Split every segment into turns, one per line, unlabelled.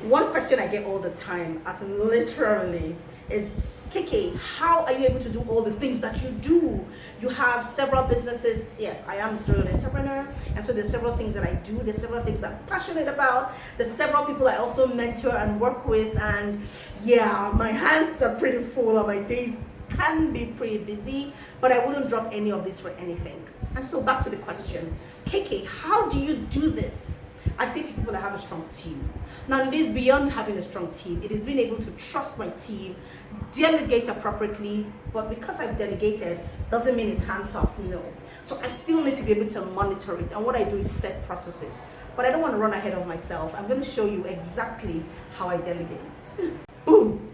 One question I get all the time, as in literally, is KK, how are you able to do all the things that you do? You have several businesses. Yes, I am a serial entrepreneur, and so there's several things that I do. There's several things I'm passionate about. There's several people I also mentor and work with, and yeah, my hands are pretty full and my days can be pretty busy, but I wouldn't drop any of this for anything. And so back to the question, KK, how do you do this? I say to people, I have a strong team. Now, it is beyond having a strong team. It is being able to trust my team, delegate appropriately, but because I've delegated, doesn't mean it's hands off, no. So I still need to be able to monitor it, and what I do is set processes. But I don't want to run ahead of myself. I'm going to show you exactly how I delegate. Boom!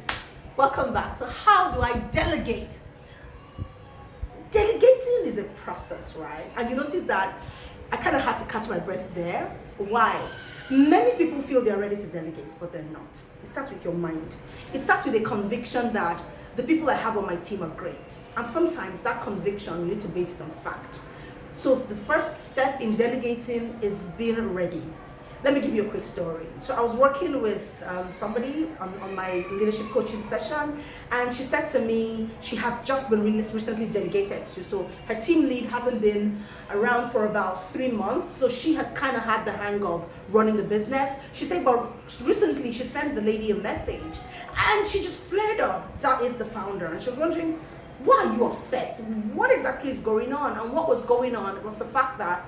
Welcome back. So how do I delegate? Delegating is a process, right? And you notice that I kind of had to catch my breath there. Why? Many people feel they're ready to delegate, but they're not. It starts with your mind. It starts with a conviction that the people I have on my team are great. And sometimes that conviction, you need to base it on fact. So the first step in delegating is being ready. Let me give you a quick story. So I was working with somebody on my leadership coaching session, and she said to me she has just been recently delegated to. So her team lead hasn't been around for about 3 months, so she has kind of had the hang of running the business. She said, but recently she sent the lady a message, and she just flared up. That is the founder, and she was wondering, why are you upset? What exactly is going on? And what was going on was the fact that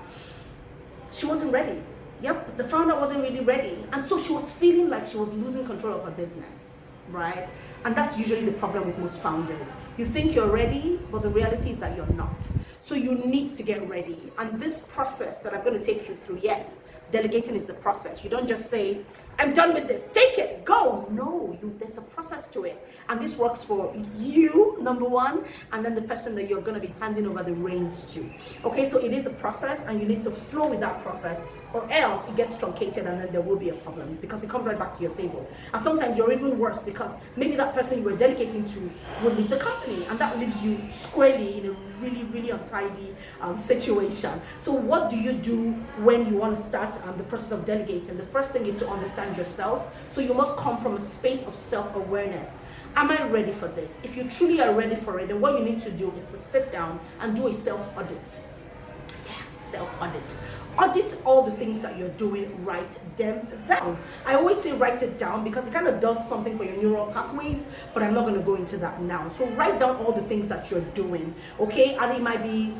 she wasn't ready. Yep, the founder wasn't really ready. And so she was feeling like she was losing control of her business, right? And that's usually the problem with most founders. You think you're ready, but the reality is that you're not. So you need to get ready. And this process that I'm going to take you through, yes, delegating is the process. You don't just say, I'm done with this, take it, go. No, there's a process to it. And this works for you, number one, and then the person that you're going to be handing over the reins to. Okay, so it is a process, and you need to flow with that process, or else it gets truncated and then there will be a problem because it comes right back to your table. And sometimes you're even worse because maybe that person you were delegating to will leave the company, and that leaves you squarely in a really, really untidy situation. So what do you do when you want to start the process of delegating? The first thing is to understand yourself. So you must come from a space of self-awareness. Am I ready for this? If you truly are ready for it, then what you need to do is to sit down and do a self-audit. Yeah, self-audit. Audit all the things that you're doing, write them down. I always say write it down because it kind of does something for your neural pathways, but I'm not going to go into that now. So write down all the things that you're doing, okay? And it might be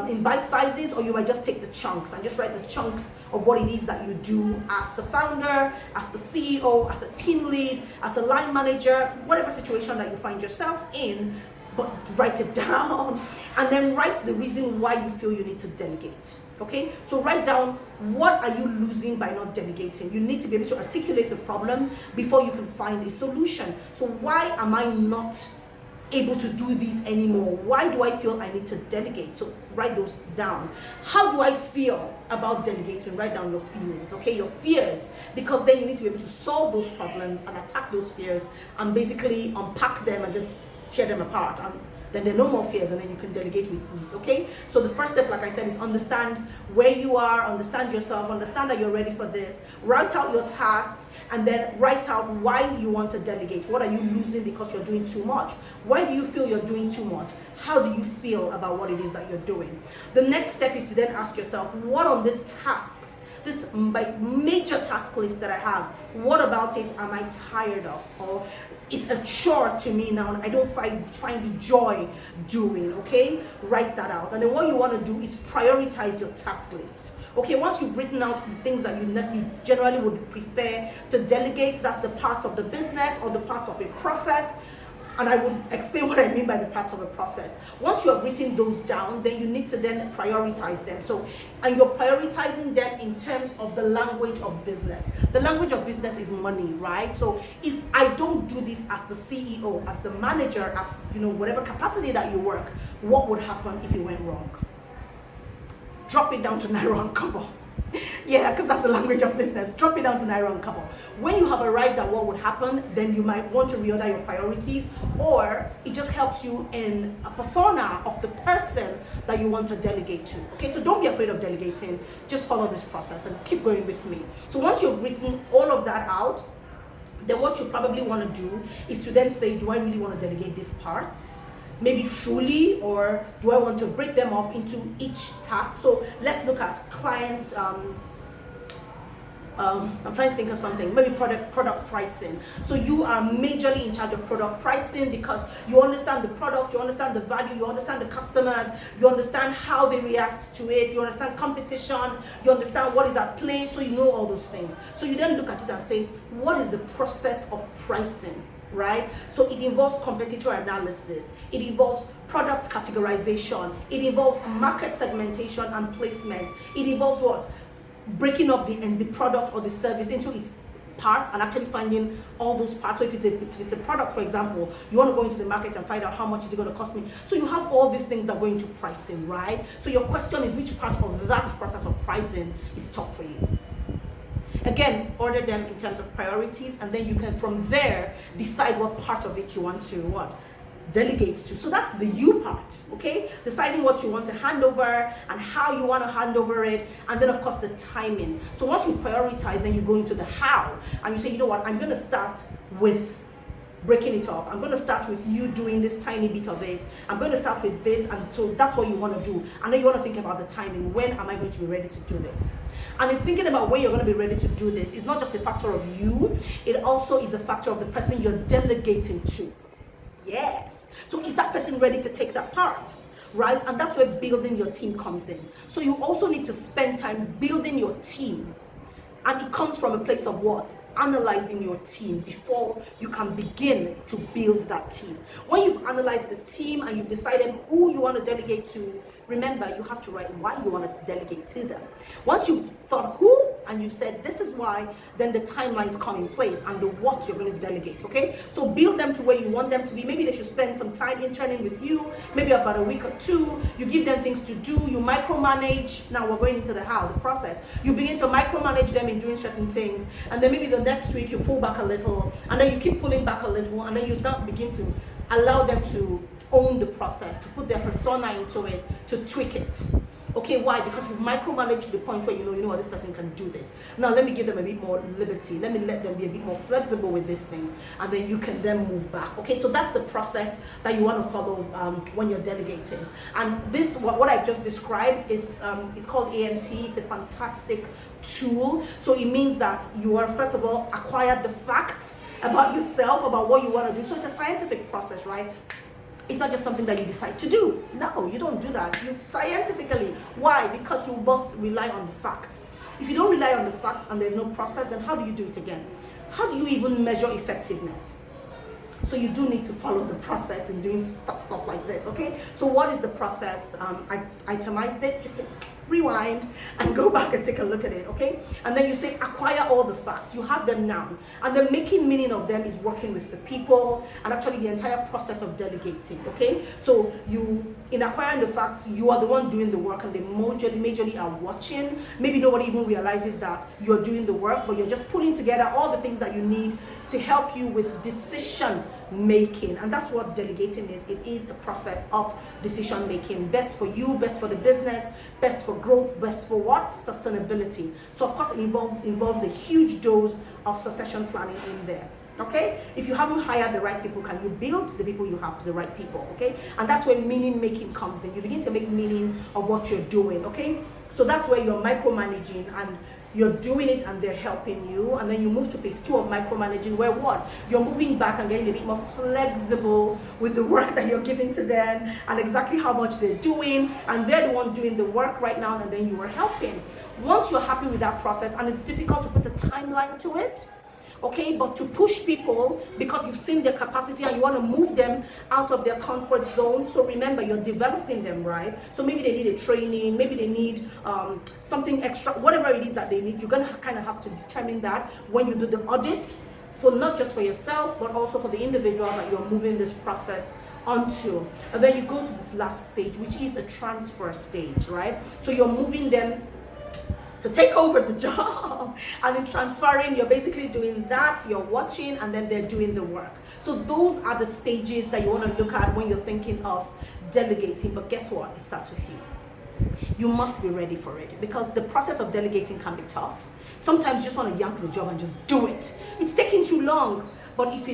in bite sizes, or you might just take the chunks and just write the chunks of what it is that you do as the founder, as the CEO, as a team lead, as a line manager, whatever situation that you find yourself in, but write it down. And then write the reason why you feel you need to delegate. Okay, so write down, what are you losing by not delegating? You need to be able to articulate the problem before you can find a solution. So why am I not able to do this anymore? Why do I feel I need to delegate? So write those down. How do I feel about delegating? Write down your feelings, okay, your fears, because then you need to be able to solve those problems and attack those fears and basically unpack them and just tear them apart. And then there are no more fears, and then you can delegate with ease, okay? So the first step, like I said, is understand where you are, understand yourself, understand that you're ready for this, write out your tasks, and then write out why you want to delegate. What are you losing because you're doing too much? Why do you feel you're doing too much? How do you feel about what it is that you're doing? The next step is to then ask yourself, what on these tasks, this major task list that I have, what about it am I tired of? Or it's a chore to me now, and I don't find joy doing, okay? Write that out. And then what you want to do is prioritize your task list. Okay, once you've written out the things that you generally would prefer to delegate, that's the parts of the business or the parts of a process. And I would explain what I mean by the parts of a process. Once you have written those down, then you need to then prioritize them. So, and you're prioritizing them in terms of the language of business. The language of business is money, right? So if I don't do this as the CEO, as the manager, as whatever capacity that you work, what would happen if it went wrong? Drop it down to naira and kobo. Yeah, because that's the language of business. Drop it down to naira and kobo. When you have arrived at what would happen, then you might want to reorder your priorities, or it just helps you in a persona of the person that you want to delegate to. Okay, so don't be afraid of delegating. Just follow this process and keep going with me. So once you've written all of that out, then what you probably want to do is to then say, do I really want to delegate these parts? Maybe fully, or do I want to break them up into each task? So let's look at clients. I'm trying to think of something, maybe product pricing. So you are majorly in charge of product pricing because you understand the product, you understand the value, you understand the customers, you understand how they react to it, you understand competition, you understand what is at play, so you know all those things. So you then look at it and say, what is the process of pricing, right? So it involves competitor analysis, it involves product categorization, it involves market segmentation and placement, it involves what? Breaking up the product or the service into its parts and actually finding all those parts. So if it's a product, for example, you want to go into the market and find out how much is it going to cost me. So you have all these things that go into pricing, right? So your question is, which part of that process of pricing is tough for you? Again, order them in terms of priorities, and then you can from there decide what part of it you want to delegate to. So that's the you part, okay? Deciding what you want to hand over and how you want to hand over it, and then of course the timing. So once you prioritize, then you go into the how, and you say, you know what, I'm going to start with breaking it up. I'm going to start with you doing this tiny bit of it. I'm going to start with this, and so that's what you want to do. And then you want to think about the timing. When am I going to be ready to do this? And in thinking about when you're going to be ready to do this, it's not just a factor of you, it also is a factor of the person you're delegating to. Yes. So is that person ready to take that part? Right? And that's where building your team comes in. So you also need to spend time building your team. And it comes from a place of what? Analyzing your team before you can begin to build that team. When you've analyzed the team and you've decided who you want to delegate to, remember, you have to write why you want to delegate to them. Once you've thought who and you said this is why, then the timelines come in place and the what you're going to delegate, okay? So build them to where you want them to be. Maybe they should spend some time interning with you, maybe about a week or two. You give them things to do, you micromanage. Now we're going into the how, the process. You begin to micromanage them in doing certain things, and then maybe the next week you pull back a little, and then you keep pulling back a little, and then you now begin to allow them to own the process, to put their persona into it, to tweak it. Okay, why? Because you've micromanaged to the point where you know what, this person can do this. Now let me give them a bit more liberty. Let me let them be a bit more flexible with this thing, and then you can then move back. Okay, so that's the process that you want to follow when you're delegating. And this, what I've just described, is it's called ANT. It's a fantastic tool. So it means that you are, first of all, acquired the facts about yourself, about what you want to do. So it's a scientific process, right? It's not just something that you decide to do. No, you don't do that. You scientifically. Why? Because you must rely on the facts. If you don't rely on the facts and there's no process, then how do you do it again? How do you even measure effectiveness? So you do need to follow the process in doing stuff like this, okay? So what is the process? I've itemized it. You can rewind and go back and take a look at it, okay? And then you say acquire all the facts. You have them now, and the making meaning of them is working with the people and actually the entire process of delegating, okay? So you, in acquiring the facts, you are the one doing the work, and they majorly are watching. Maybe nobody even realizes that you're doing the work, but you're just putting together all the things that you need to help you with decision making. And that's what delegating is. It is a process of decision making, best for you, best for the business, best for growth, best for what? Sustainability. So of course it involves a huge dose of succession planning in there. Okay, if you haven't hired the right people, can you build the people you have to the right people? Okay, and that's where meaning making comes in. You begin to make meaning of what you're doing. Okay, so that's where you're micromanaging and you're doing it and they're helping you. And then you move to phase 2 of micromanaging, where what? You're moving back and getting a bit more flexible with the work that you're giving to them and exactly how much they're doing, and they're the one doing the work right now, and then you are helping. Once you're happy with that process, and it's difficult to put a timeline to it, okay, but to push people because you've seen their capacity and you want to move them out of their comfort zone. So remember, you're developing them, right? So maybe they need a training, maybe they need something extra, whatever it is that they need. You're going to kind of have to determine that when you do the audit, for not just for yourself, but also for the individual that you're moving this process onto. And then you go to this last stage, which is a transfer stage, right? So you're moving them to take over the job, and in transferring, you're basically doing that, you're watching, and then they're doing the work. So those are the stages that you want to look at when you're thinking of delegating. But guess what? It starts with you. You must be ready for it, because the process of delegating can be tough. Sometimes you just want to yank the job and just do it. It's taking too long. But if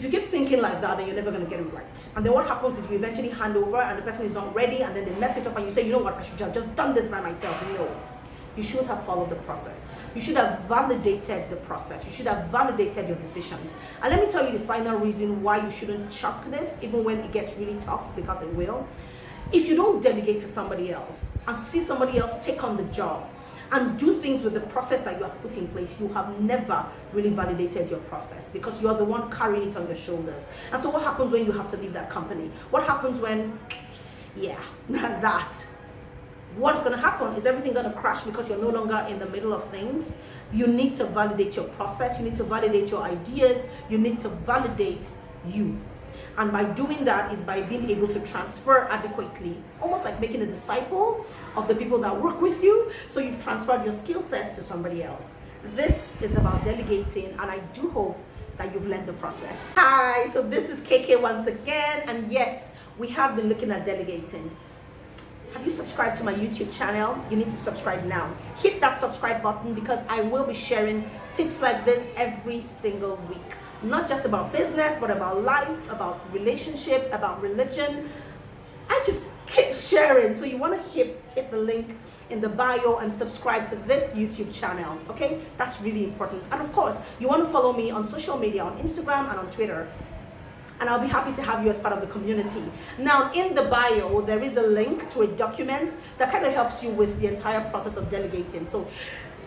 you keep thinking like that, then you're never going to get it right. And then what happens is you eventually hand over and the person is not ready, and then they mess it up and you say, you know what, I should have just done this by myself. No. You should have followed the process. You should have validated the process. You should have validated your decisions. And let me tell you the final reason why you shouldn't chuck this, even when it gets really tough, because it will. If you don't delegate to somebody else and see somebody else take on the job and do things with the process that you have put in place, you have never really validated your process, because you are the one carrying it on your shoulders. And so what happens when you have to leave that company? What happens when, what's going to happen is everything going to crash, because you're no longer in the middle of things. You need to validate your process. You need to validate your ideas. You need to validate you. And by doing that is by being able to transfer adequately, almost like making a disciple of the people that work with you. So you've transferred your skill sets to somebody else. This is about delegating, and I do hope that you've learned the process. Hi, so this is KK once again, and yes, we have been looking at delegating. Have you subscribed to my YouTube channel? You need to subscribe now. Hit that subscribe button, because I will be sharing tips like this every single week. Not just about business, but about life, about relationship, about religion. I just keep sharing. So you want to hit the link in the bio and subscribe to this YouTube channel, okay? That's really important. And of course, you want to follow me on social media, on Instagram and on Twitter. And I'll be happy to have you as part of the community. Now, in the bio, there is a link to a document that kind of helps you with the entire process of delegating. So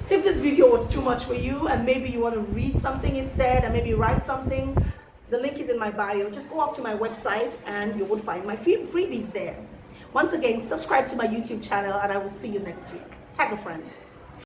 if this video was too much for you and maybe you want to read something instead and maybe write something, the link is in my bio. Just go off to my website and you will find my freebies there. Once again, subscribe to my YouTube channel, and I will see you next week. Tag a friend.